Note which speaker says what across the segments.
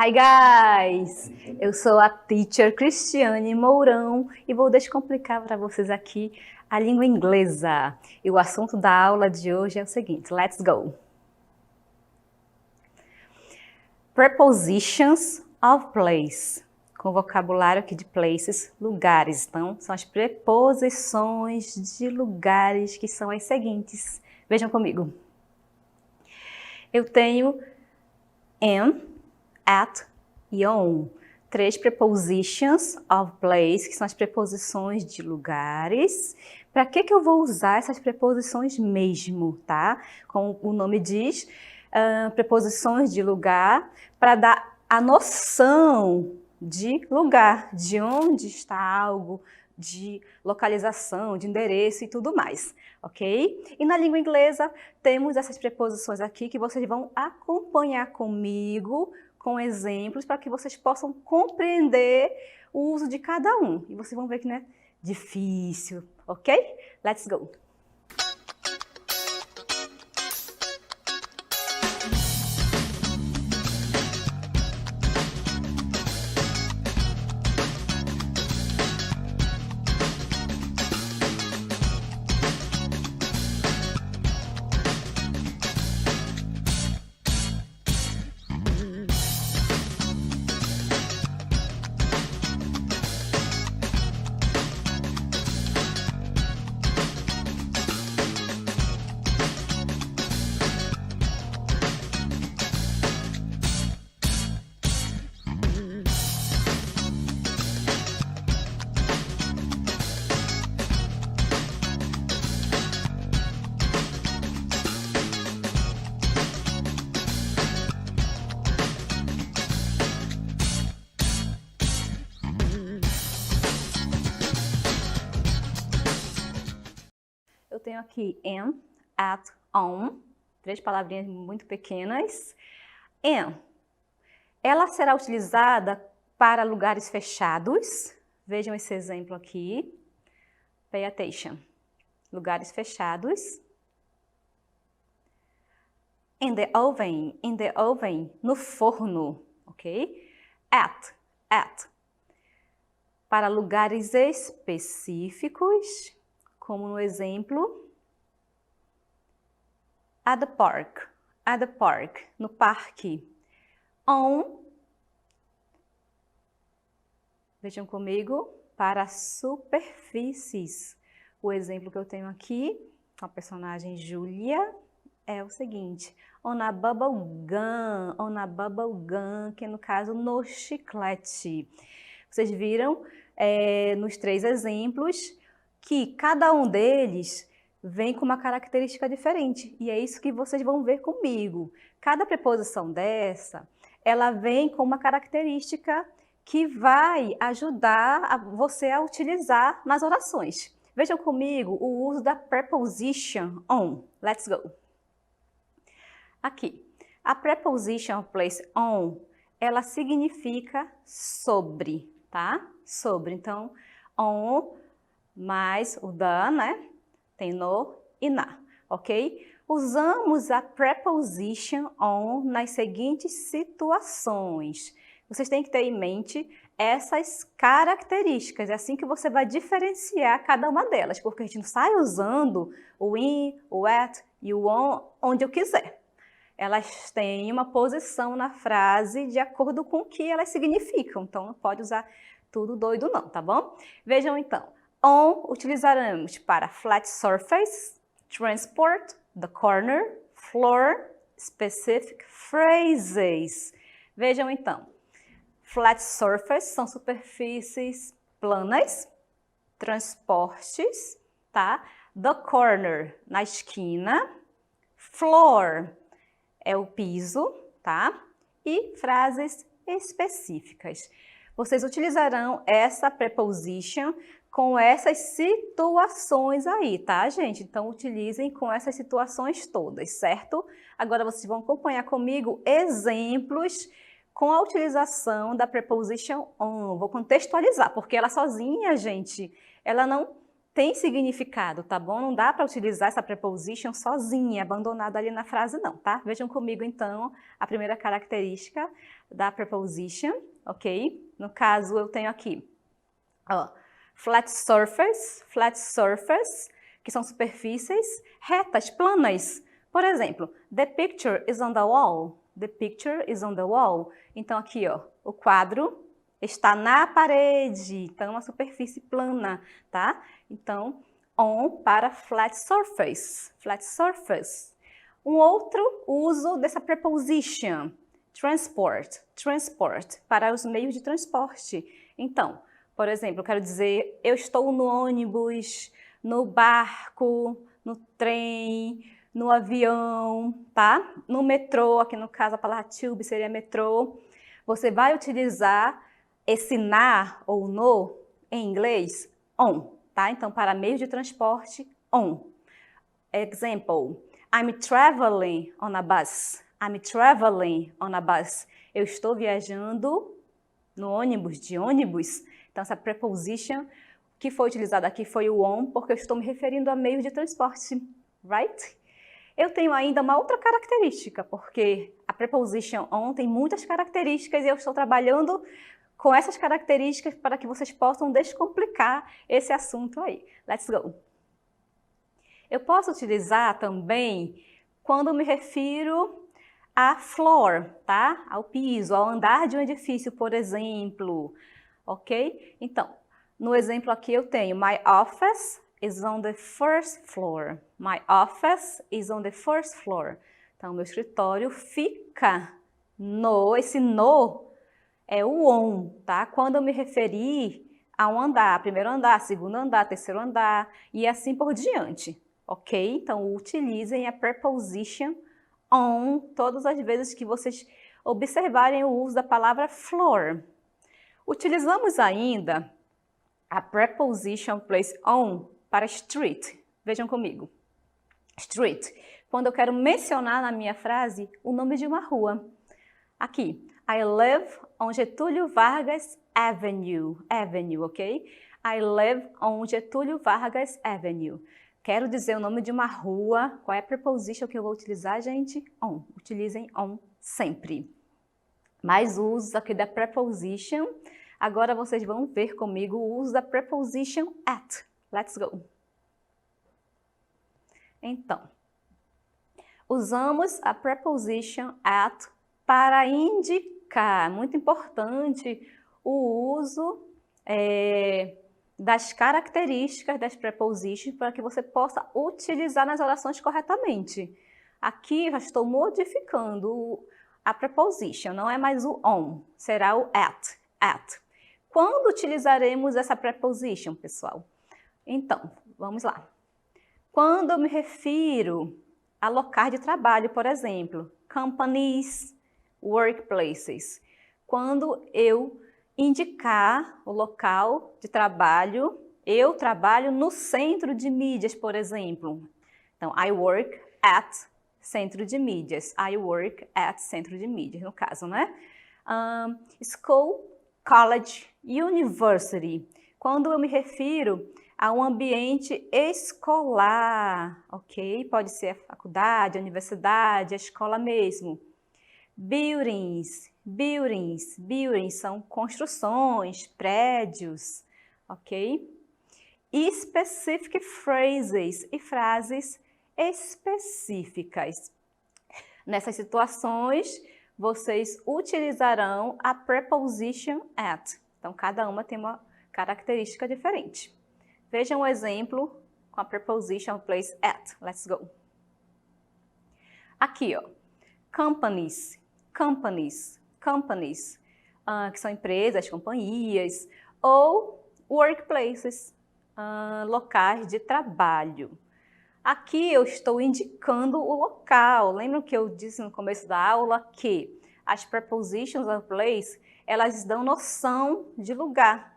Speaker 1: Hi guys! Eu sou a Teacher Cristiane Mourão e vou descomplicar para vocês aqui a língua inglesa. E o assunto da aula de hoje é o seguinte, let's go! Prepositions of place, com vocabulário aqui de places, lugares. Então, são as preposições de lugares que são as seguintes. Vejam comigo. Eu tenho in, at e on. 3 prepositions of place, que são as preposições de lugares. Para que eu vou usar essas preposições mesmo, tá? Como o nome diz, preposições de lugar, para dar a noção de lugar, de onde está algo, de localização, de endereço e tudo mais, ok? E na língua inglesa temos essas preposições aqui que vocês vão acompanhar comigo com exemplos para que vocês possam compreender o uso de cada um. E vocês vão ver que não é difícil, ok? Let's go! Eu tenho aqui in, at, on, 3 palavrinhas muito pequenas. In, ela será utilizada para lugares fechados. Vejam esse exemplo aqui. Pay attention. Lugares fechados. In the oven, no forno, ok? At, para lugares específicos, como no exemplo, at the park, no parque. On, vejam comigo, para superfícies. O exemplo que eu tenho aqui, com a personagem Julia, é o seguinte, on a bubble gum, que no caso no chiclete. Vocês viram nos 3 exemplos que cada um deles vem com uma característica diferente. E é isso que vocês vão ver comigo. Cada preposição dessa, ela vem com uma característica que vai ajudar você a utilizar nas orações. Vejam comigo o uso da preposition on. Let's go! Aqui, a preposition of place on, ela significa sobre, tá? Sobre. Então, on mais o da, né? Tem no e na, ok? Usamos a preposition on nas seguintes situações. Vocês têm que ter em mente essas características, é assim que você vai diferenciar cada uma delas, porque a gente não sai usando o in, o at e o on onde eu quiser. Elas têm uma posição na frase de acordo com o que elas significam, então não pode usar tudo doido não, tá bom? Vejam então. On utilizaremos para flat surface, transport, the corner, floor, specific phrases. Vejam então, flat surface são superfícies planas, transportes, tá? The corner, na esquina, floor é o piso, tá? E frases específicas. Vocês utilizarão essa preposition com essas situações aí, tá, gente? Então, utilizem com essas situações todas, certo? Agora, vocês vão acompanhar comigo exemplos com a utilização da preposition on. Vou contextualizar, porque ela sozinha, gente, ela não tem significado, tá bom? Não dá para utilizar essa preposition sozinha, abandonada ali na frase não, tá? Vejam comigo então a primeira característica da preposition, ok? No caso eu tenho aqui, ó, flat surface, que são superfícies retas, planas. Por exemplo, the picture is on the wall. The picture is on the wall. Então aqui, ó, o quadro está na parede. Então, uma superfície plana, tá? Então, on para flat surface. Flat surface. Um outro uso dessa preposition, transport. Transport, para os meios de transporte. Então, por exemplo, eu quero dizer, eu estou no ônibus, no barco, no trem, no avião, tá? No metrô, aqui no caso a palavra tube seria metrô. Você vai utilizar esse na ou no em inglês, on, tá? Então, para meios de transporte, on. Example, I'm traveling on a bus. I'm traveling on a bus. Eu estou viajando no ônibus, de ônibus. Então, essa preposition que foi utilizada aqui foi o on, porque eu estou me referindo a meios de transporte, right? Eu tenho ainda uma outra característica, porque a preposition on tem muitas características e eu estou trabalhando com essas características para que vocês possam descomplicar esse assunto aí. Let's go! Eu posso utilizar também quando me refiro a floor, tá? Ao piso, ao andar de um edifício, por exemplo. Ok? Então, no exemplo aqui eu tenho my office is on the first floor. My office is on the first floor. Então, meu escritório fica no, esse no é o on, tá? Quando eu me referir a um andar, primeiro andar, segundo andar, terceiro andar e assim por diante, ok? Então, utilizem a preposition on todas as vezes que vocês observarem o uso da palavra floor. Utilizamos ainda a preposition place on para street. Vejam comigo. Street. Quando eu quero mencionar na minha frase o nome de uma rua. Aqui. I live on Getúlio Vargas Avenue. Avenue, ok? I live on Getúlio Vargas Avenue. Quero dizer o nome de uma rua. Qual é a preposition que eu vou utilizar, gente? On. Utilizem on sempre. Mais usos aqui da preposition. Agora vocês vão ver comigo o uso da preposition at. Let's go! Então, usamos a preposition at para indicar, muito importante, o uso das características das prepositions para que você possa utilizar nas orações corretamente. Aqui eu já estou modificando a preposition, não é mais o on, será o at. At. Quando utilizaremos essa preposition, pessoal? Então, vamos lá. Quando eu me refiro a locais de trabalho, por exemplo, companies, workplaces. Quando eu indicar o local de trabalho, eu trabalho no centro de mídias, por exemplo. Então, I work at centro de mídias. I work at centro de mídias, no caso, né? School, college, university. Quando eu me refiro a um ambiente escolar, ok? Pode ser a faculdade, a universidade, a escola mesmo. Buildings, buildings, buildings são construções, prédios, ok? Specific phrases e frases específicas. Nessas situações, vocês utilizarão a preposition at. Então, cada uma tem uma característica diferente. Vejam um exemplo com a preposition place at. Let's go. Aqui, ó. Companies, companies, companies, que são empresas, companhias, ou workplaces, locais de trabalho. Aqui eu estou indicando o local. Lembram que eu disse no começo da aula que as prepositions of place, elas dão noção de lugar.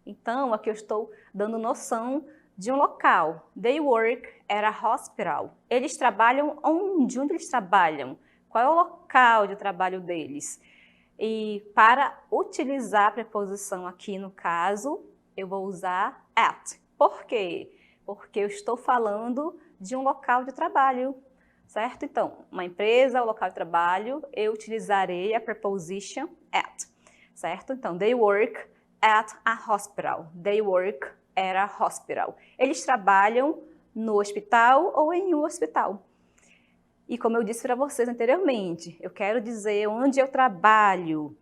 Speaker 1: Então, aqui eu estou dando noção de um local. They work at a hospital. Eles trabalham onde? Onde eles trabalham? Qual é o local de trabalho deles? E para utilizar a preposição aqui no caso, eu vou usar at. Por quê? Porque eu estou falando de um local de trabalho, certo? Então, uma empresa, o local de trabalho, eu utilizarei a preposition at, certo? Então, they work at a hospital. They work at a hospital. Eles trabalham no hospital ou em um hospital. E como eu disse para vocês anteriormente, eu quero dizer onde eu trabalho.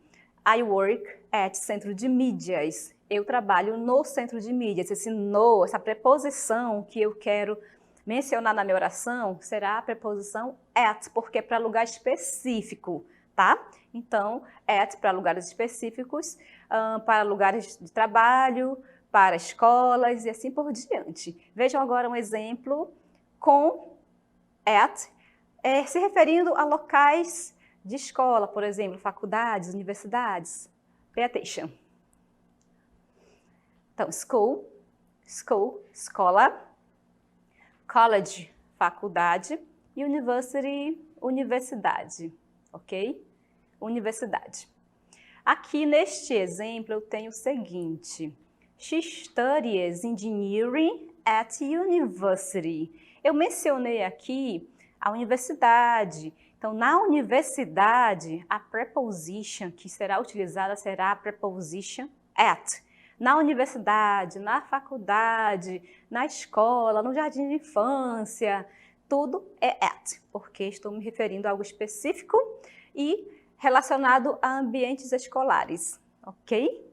Speaker 1: I work at centro de mídias. Eu trabalho no centro de mídias. Esse no, essa preposição que eu quero mencionar na minha oração será a preposição at, porque é para lugar específico, tá? Então, at para lugares específicos, para lugares de trabalho, para escolas e assim por diante. Vejam agora um exemplo com at, se referindo a locais de escola, por exemplo, faculdades, universidades. Pay attention. Então, school, escola, college, faculdade e university, universidade, ok? Universidade. Aqui neste exemplo eu tenho o seguinte: she studies engineering at university. Eu mencionei aqui a universidade. Então, na universidade, a preposition que será utilizada será a preposition at. Na universidade, na faculdade, na escola, no jardim de infância, tudo é at, porque estou me referindo a algo específico e relacionado a ambientes escolares, ok?